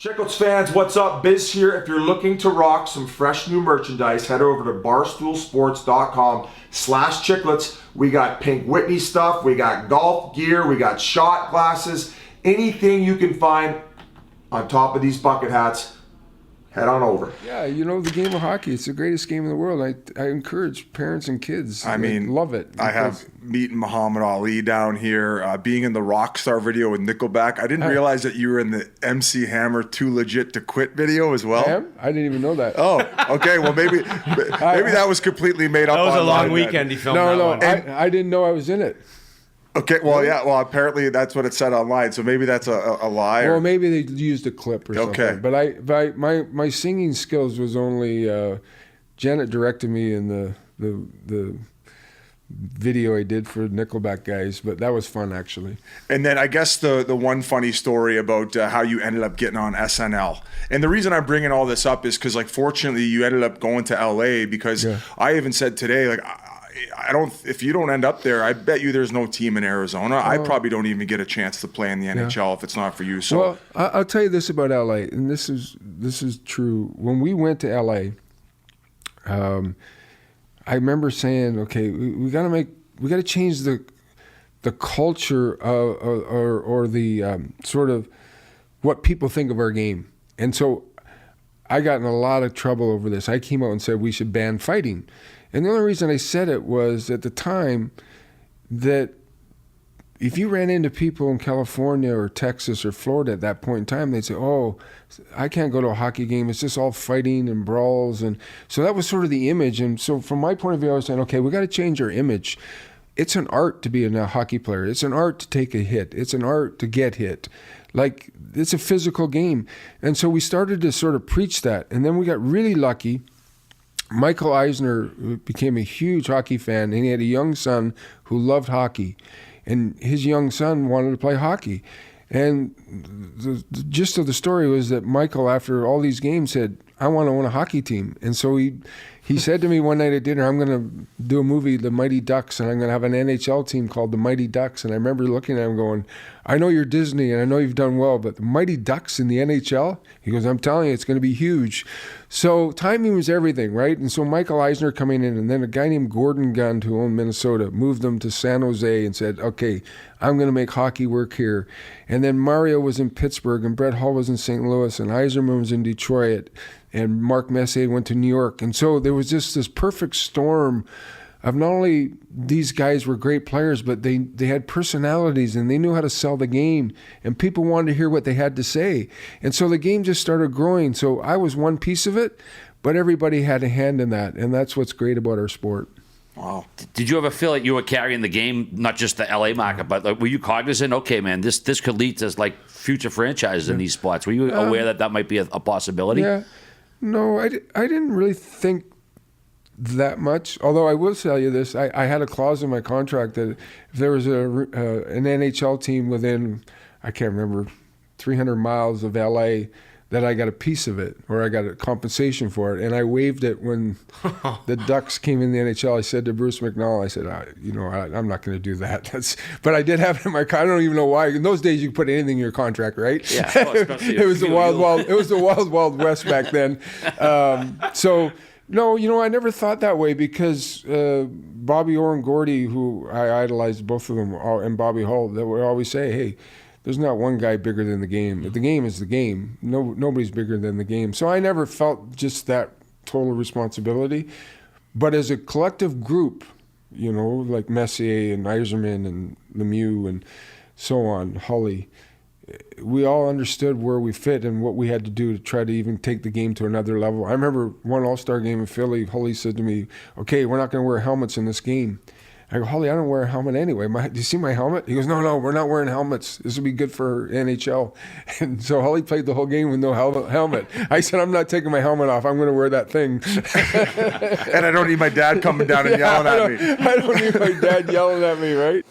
Chiclets fans, what's up? Biz here. If you're looking to rock some fresh new merchandise, head over to barstoolsports.com/chiclets. We got Pink Whitney stuff, we got golf gear, we got shot glasses, anything you can find on top of these bucket hats. Head on over. Yeah, you know, the game of hockey, it's the greatest game in the world. I encourage parents and kids. I mean, love it. I have meeting Muhammad Ali down here, being in the Rockstar video with Nickelback. I didn't realize that you were in the MC Hammer Too Legit to Quit video as well. I didn't even know that. Oh, okay. Well, maybe that was completely made up. That was a long then. weekend he filmed I didn't know I was in it. Okay, well, yeah, well, apparently that's what it said online, so maybe that's a lie. Well, maybe they used a clip or something. But my singing skills was only Janet directed me in the video I did for Nickelback guys, but that was fun actually. And then I guess the one funny story about how you ended up getting on SNL. And the reason I'm bringing all this up is because, like, fortunately you ended up going to LA because I even said today, like, I don't. If you don't end up there, I bet you there's no team in Arizona. I probably don't even get a chance to play in the NHL if it's not for you. So, well, I'll tell you this about LA, and this is true. When we went to LA, I remember saying, "Okay, we got to change the culture or the sort of what people think of our game." And so, I got in a lot of trouble over this. I came out and said we should ban fighting. And the only reason I said it was at the time that if you ran into people in California or Texas or Florida at that point in time, they'd say, "Oh, I can't go to a hockey game. It's just all fighting and brawls." And so that was sort of the image. And so from my point of view, I was saying, okay, we got to change our image. It's an art to be a hockey player. It's an art to take a hit. It's an art to get hit. Like, it's a physical game. And so we started to sort of preach that. And then we got really lucky. Michael Eisner became a huge hockey fan, and he had a young son who loved hockey. And his young son wanted to play hockey. And the gist of the story was that Michael, after all these games, said, "I want to own a hockey team." And so he said to me one night at dinner, "I'm going to do a movie, The Mighty Ducks, and I'm going to have an NHL team called The Mighty Ducks." And I remember looking at him going, "I know you're Disney, and I know you've done well, but The Mighty Ducks in the NHL?" He goes, "I'm telling you, it's going to be huge." So timing was everything, right? And so Michael Eisner coming in, and then a guy named Gordon Gund, who owned Minnesota, moved them to San Jose and said, "Okay, I'm going to make hockey work here." And then Mario was in Pittsburgh, and Brett Hull was in St. Louis, and Yzerman was in Detroit, and Mark Messier went to New York. And so there was just this perfect storm of not only these guys were great players, but they had personalities and they knew how to sell the game, and people wanted to hear what they had to say. And so the game just started growing. So I was one piece of it, but everybody had a hand in that, and that's what's great about our sport. Wow. Did you ever feel like you were carrying the game, not just the LA market, but like, were you cognizant, okay, man, this could lead to like future franchises in these spots? Were you aware that might be a possibility? Yeah. No, I didn't really think that much. Although I will tell you this, I had a clause in my contract that if there was an NHL team within, I can't remember, 300 miles of LA, that I got a piece of it, or I got a compensation for it. And I waived it when the Ducks came in the NHL. I said to Bruce McNall, I said, I'm not going to do that. But I did have it in my contract. I don't even know why. In those days, you could put anything in your contract, right? Yeah. It was the wild west back then. So no, I never thought that way because Bobby Orr and Gordy, who I idolized both of them, and Bobby Hull, they would always say, "Hey, there's not one guy bigger than the game. The game is the game. Nobody's bigger than the game." So I never felt just that total responsibility. But as a collective group, like Messier and Yzerman and Lemieux and so on, Hully, we all understood where we fit and what we had to do to try to even take the game to another level. I remember one All-Star game in Philly, Hully said to me, "Okay, we're not going to wear helmets in this game." I go, "Holly, I don't wear a helmet anyway. Do you see my helmet?" He goes, No, we're not wearing helmets. This will be good for NHL." And so Holly played the whole game with no helmet. I said, "I'm not taking my helmet off. I'm going to wear that thing." And I don't need my dad coming down and yelling at me. I don't need my dad yelling at me, right?